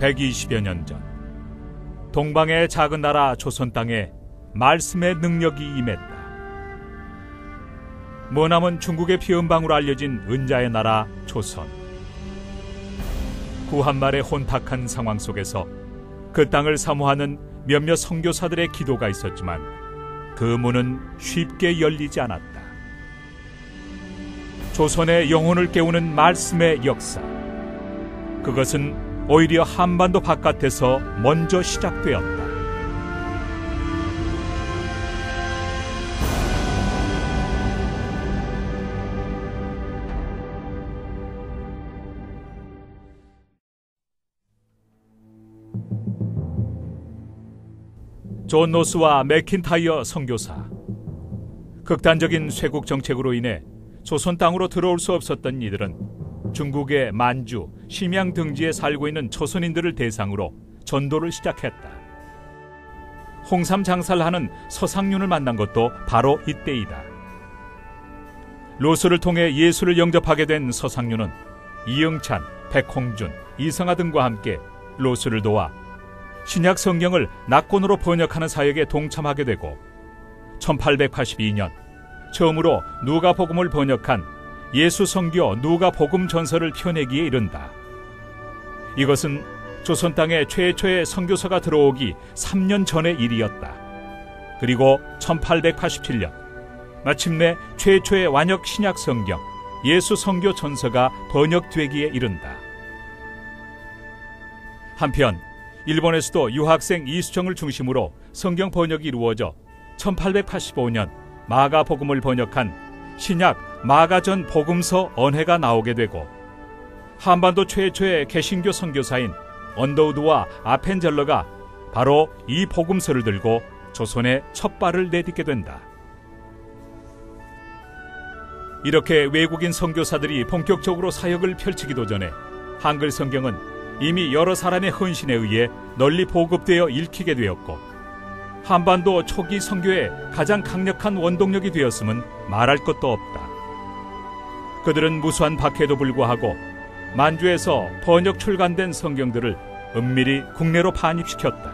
120여 년 전, 동방의 작은 나라 조선 땅에 말씀의 능력이 임했다. 머나먼 중국의 피음방으로 알려진 은자의 나라 조선. 구한말의 혼탁한 상황 속에서 그 땅을 사모하는 몇몇 선교사들의 기도가 있었지만 그 문은 쉽게 열리지 않았다. 조선의 영혼을 깨우는 말씀의 역사, 그것은 오히려 한반도 바깥에서 먼저 시작되었다. 존 노스와 맥킨타이어 선교사. 극단적인 쇄국 정책으로 인해 조선 땅으로 들어올 수 없었던 이들은 중국의 만주, 심양 등지에 살고 있는 조선인들을 대상으로 전도를 시작했다. 홍삼 장사를 하는 서상륜을 만난 것도 바로 이때이다. 로스를 통해 예수를 영접하게 된 서상륜은 이응찬, 백홍준, 이성하 등과 함께 로스를 도와 신약 성경을 낙곤으로 번역하는 사역에 동참하게 되고 1882년 처음으로 누가복음을 번역한 예수 선교 누가복음 전서를 펴내기에 이른다. 이것은 조선 땅에 최초의 선교사가 들어오기 3년 전의 일이었다. 그리고 1887년 마침내 최초의 완역 신약 성경 예수 선교 전서가 번역되기에 이른다. 한편 일본에서도 유학생 이수정을 중심으로 성경 번역이 이루어져 1885년 마가복음을 번역한 신약 마가전 복음서 언해가 나오게 되고 한반도 최초의 개신교 선교사인 언더우드와 아펜젤러가 바로 이 복음서를 들고 조선에 첫 발을 내딛게 된다. 이렇게 외국인 선교사들이 본격적으로 사역을 펼치기도 전에 한글 성경은 이미 여러 사람의 헌신에 의해 널리 보급되어 읽히게 되었고 한반도 초기 선교의 가장 강력한 원동력이 되었음은 말할 것도 없다. 그들은 무수한 박해에도 불구하고 만주에서 번역 출간된 성경들을 은밀히 국내로 반입시켰다.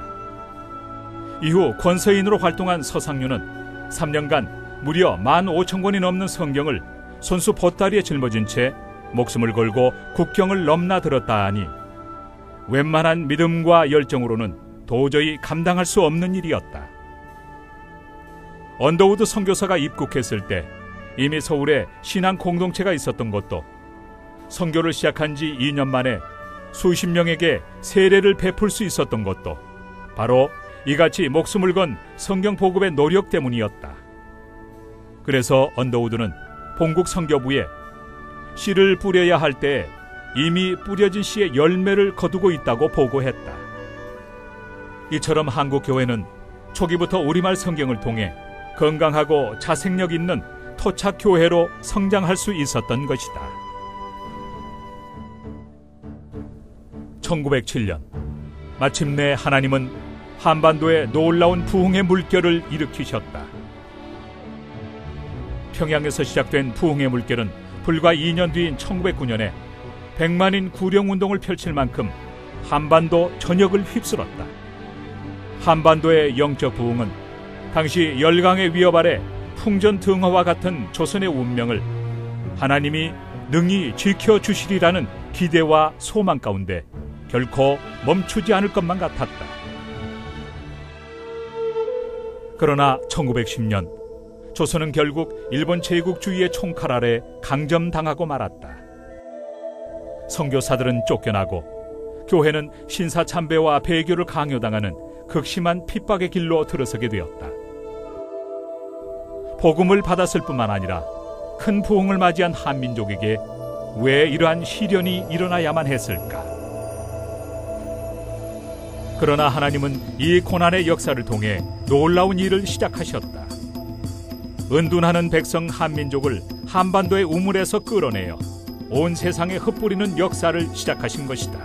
이후 권서인으로 활동한 서상륜은 3년간 무려 15,000권이 넘는 성경을 손수 보따리에 짊어진 채 목숨을 걸고 국경을 넘나들었다 하니 웬만한 믿음과 열정으로는 도저히 감당할 수 없는 일이었다. 언더우드 선교사가 입국했을 때 이미 서울에 신앙 공동체가 있었던 것도, 선교를 시작한 지 2년 만에 수십 명에게 세례를 베풀 수 있었던 것도 바로 이같이 목숨을 건 성경 보급의 노력 때문이었다. 그래서 언더우드는 본국 선교부에 씨를 뿌려야 할 때에 이미 뿌려진 씨의 열매를 거두고 있다고 보고했다. 이처럼 한국 교회는 초기부터 우리말 성경을 통해 건강하고 자생력 있는 토착 교회로 성장할 수 있었던 것이다. 1907년 마침내 하나님은 한반도에 놀라운 부흥의 물결을 일으키셨다. 평양에서 시작된 부흥의 물결은 불과 2년 뒤인 1909년에 100만인 구령운동을 펼칠 만큼 한반도 전역을 휩쓸었다. 한반도의 영적 부흥은 당시 열강의 위협 아래 풍전등화와 같은 조선의 운명을 하나님이 능히 지켜주시리라는 기대와 소망 가운데 결코 멈추지 않을 것만 같았다. 그러나 1910년 조선은 결국 일본 제국주의의 총칼 아래 강점당하고 말았다. 선교사들은 쫓겨나고 교회는 신사참배와 배교를 강요당하는 극심한 핍박의 길로 들어서게 되었다. 복음을 받았을 뿐만 아니라 큰 부흥을 맞이한 한민족에게 왜 이러한 시련이 일어나야만 했을까? 그러나 하나님은 이 고난의 역사를 통해 놀라운 일을 시작하셨다. 은둔하는 백성 한민족을 한반도의 우물에서 끌어내어 온 세상에 흩뿌리는 역사를 시작하신 것이다.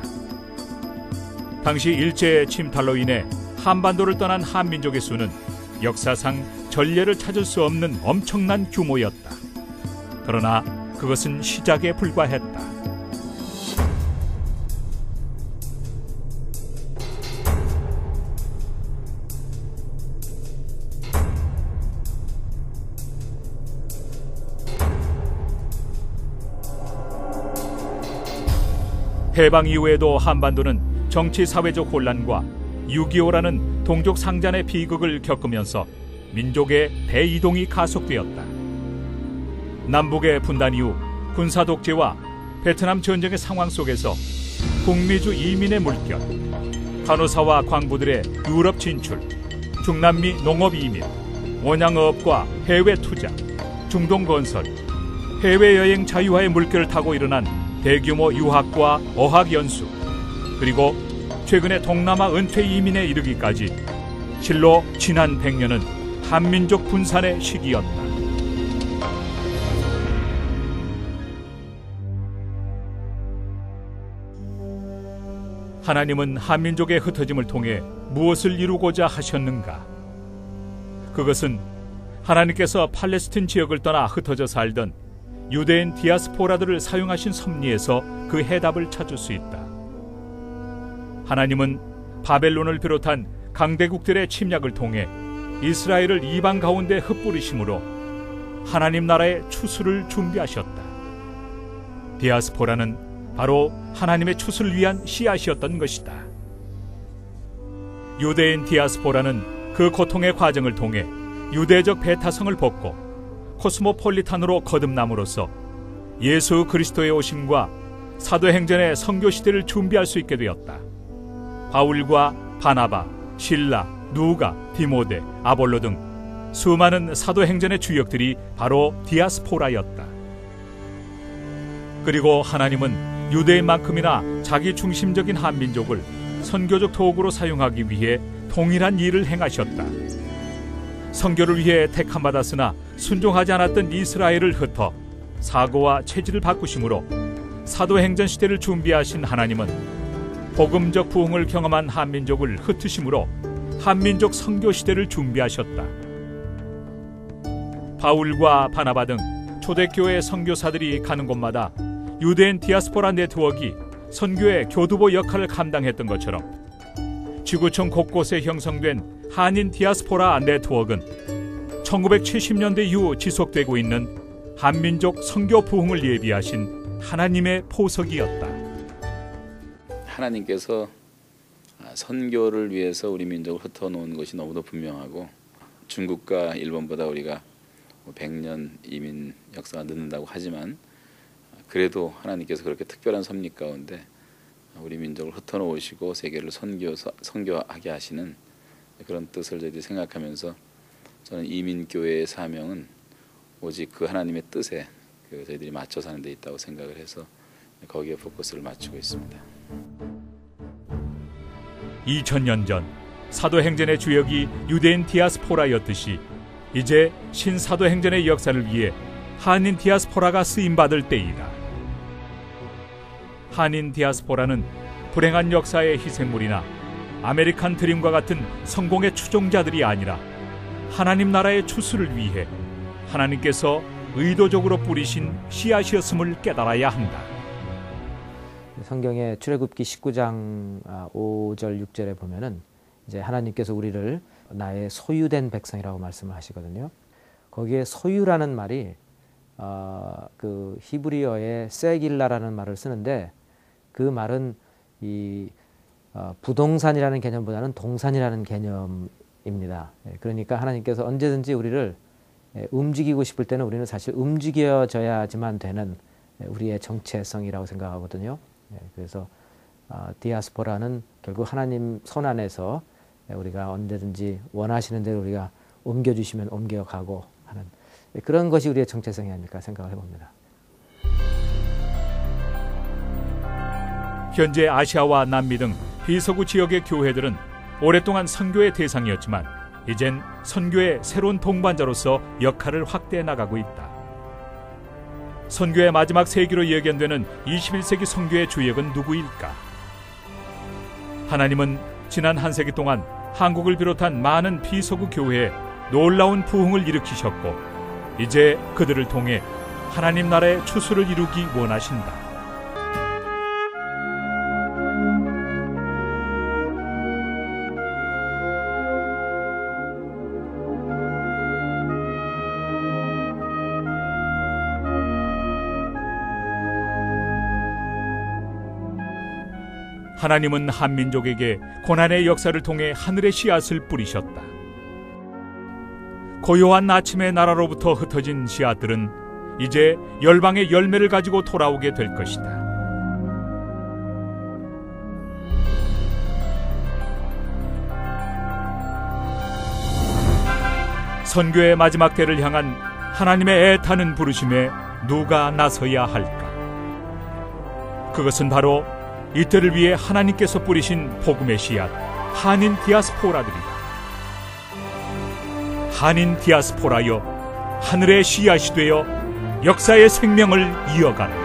당시 일제의 침탈로 인해 한반도를 떠난 한민족의 수는 역사상 전례를 찾을 수 없는 엄청난 규모였다. 그러나 그것은 시작에 불과했다. 해방 이후에도 한반도는 정치 사회적 혼란과 6.25라는 동족 상잔의 비극을 겪으면서 민족의 대이동이 가속되었다. 남북의 분단 이후 군사 독재와 베트남 전쟁의 상황 속에서 북미주 이민의 물결, 간호사와 광부들의 유럽 진출, 중남미 농업 이민, 원양어업과 해외 투자, 중동 건설, 해외여행 자유화의 물결을 타고 일어난 대규모 유학과 어학 연수, 그리고 최근의 동남아 은퇴 이민에 이르기까지 실로 지난 100년은 한민족 분산의 시기였다. 하나님은 한민족의 흩어짐을 통해 무엇을 이루고자 하셨는가? 그것은 하나님께서 팔레스틴 지역을 떠나 흩어져 살던 유대인 디아스포라들을 사용하신 섭리에서 그 해답을 찾을 수 있다. 하나님은 바벨론을 비롯한 강대국들의 침략을 통해 이스라엘을 이방 가운데 흩뿌리심으로 하나님 나라의 추수를 준비하셨다. 디아스포라는 바로 하나님의 추수를 위한 씨앗이었던 것이다. 유대인 디아스포라는 그 고통의 과정을 통해 유대적 배타성을 벗고 코스모폴리탄으로 거듭남으로써 예수 그리스도의 오심과 사도행전의 선교 시대를 준비할 수 있게 되었다. 바울과 바나바, 실라, 누가, 디모데, 아볼로 등 수많은 사도행전의 주역들이 바로 디아스포라였다. 그리고 하나님은 유대인만큼이나 자기 중심적인 한민족을 선교적 도구로 사용하기 위해 동일한 일을 행하셨다. 선교를 위해 택함받았으나 순종하지 않았던 이스라엘을 흩어 사고와 체질을 바꾸심으로 사도행전 시대를 준비하신 하나님은 복음적 부흥을 경험한 한민족을 흩으심으로 한민족 선교 시대를 준비하셨다. 바울과 바나바 등 초대교회 선교사들이 가는 곳마다 유대인 디아스포라 네트워크가 선교의 교두보 역할을 감당했던 것처럼 지구촌 곳곳에 형성된 한인 디아스포라 네트워크는 1970년대 이후 지속되고 있는 한민족 선교 부흥을 예비하신 하나님의 보석이었다. 하나님께서 선교를 위해서 우리 민족을 흩어놓은 것이 너무도 분명하고, 중국과 일본보다 우리가 100년 이민 역사가 늦는다고 하지만 그래도 하나님께서 그렇게 특별한 섭리 가운데 우리 민족을 흩어놓으시고 세계를 선교하게 하시는 그런 뜻을 저희들이 생각하면서, 저는 이민교회의 사명은 오직 그 하나님의 뜻에 저희들이 맞춰 사는 데 있다고 생각을 해서 거기에 포커스를 맞추고 있습니다. 2000년 전 사도행전의 주역이 유대인 디아스포라였듯이 이제 신사도행전의 역사를 위해 한인 디아스포라가 쓰임받을 때이다. 한인 디아스포라는 불행한 역사의 희생물이나 아메리칸 드림과 같은 성공의 추종자들이 아니라 하나님 나라의 추수를 위해 하나님께서 의도적으로 뿌리신 씨앗이었음을 깨달아야 한다. 성경의 출애굽기 19장 5절 6절에 보면은 이제 하나님께서 우리를 나의 소유된 백성이라고 말씀을 하시거든요. 거기에 소유라는 말이 그 히브리어의 세길라라는 말을 쓰는데, 그 말은 이 부동산이라는 개념보다는 동산이라는 개념입니다. 그러니까 하나님께서 언제든지 우리를 움직이고 싶을 때는 우리는 사실 움직여져야지만 되는 우리의 정체성이라고 생각하거든요. 그래서 디아스포라는 결국 하나님 손 안에서 우리가 언제든지 원하시는 대로 우리가 옮겨주시면 옮겨가고 하는 그런 것이 우리의 정체성이 아닐까 생각을 해봅니다. 현재 아시아와 남미 등 비서구 지역의 교회들은 오랫동안 선교의 대상이었지만 이젠 선교의 새로운 동반자로서 역할을 확대해 나가고 있다. 선교의 마지막 세기로 예견되는 21세기 선교의 주역은 누구일까? 하나님은 지난 한 세기 동안 한국을 비롯한 많은 비서구 교회에 놀라운 부흥을 일으키셨고, 이제 그들을 통해 하나님 나라의 추수를 이루기 원하신다. 하나님은 한민족에게 고난의 역사를 통해 하늘의 씨앗을 뿌리셨다. 고요한 아침의 나라로부터 흩어진 씨앗들은 이제 열방의 열매를 가지고 돌아오게 될 것이다. 선교의 마지막 때를 향한 하나님의 애타는 부르심에 누가 나서야 할까? 그것은 바로 이때를 위해 하나님께서 뿌리신 복음의 씨앗, 한인 디아스포라들이다. 한인 디아스포라여, 하늘의 씨앗이 되어 역사의 생명을 이어가라.